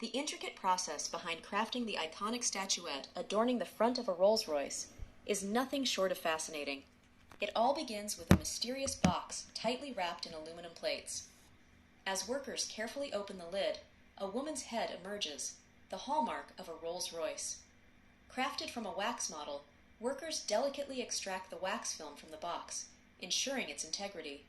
The intricate process behind crafting the iconic statuette adorning the front of a Rolls-Royce is nothing short of fascinating. It all begins with a mysterious box tightly wrapped in aluminum plates. As workers carefully open the lid, a woman's head emerges, the hallmark of a Rolls-Royce. Crafted from a wax model, workers delicately extract the wax film from the box, ensuring its integrity.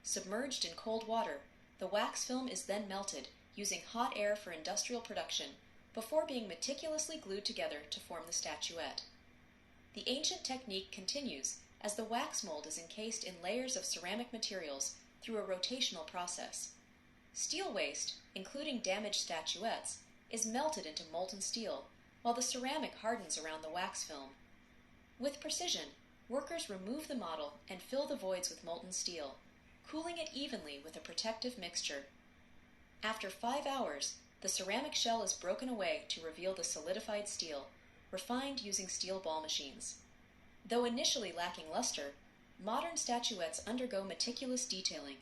Submerged in cold water, the wax film is then melted using hot air for industrial production before being meticulously glued together to form the statuette. The ancient technique continues as the wax mold is encased in layers of ceramic materials through a rotational process. Steel waste, including damaged statuettes, is melted into molten steel, while the ceramic hardens around the wax film. With precision, workers remove the model and fill the voids with molten steel, cooling it evenly with a protective mixture. After 5 hours, the ceramic shell is broken away to reveal the solidified steel, refined using steel ball machines. Though initially lacking luster, modern statuettes undergo meticulous detailing.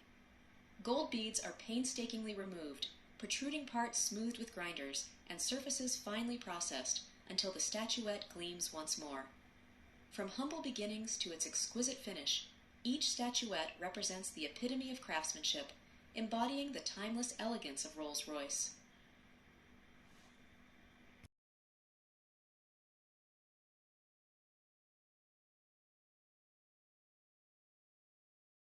Gold beads are painstakingly removed, protruding parts smoothed with grinders, and surfaces finely processed until the statuette gleams once more. From humble beginnings to its exquisite finish, each statuette represents the epitome of craftsmanship, embodying the timeless elegance of Rolls-Royce.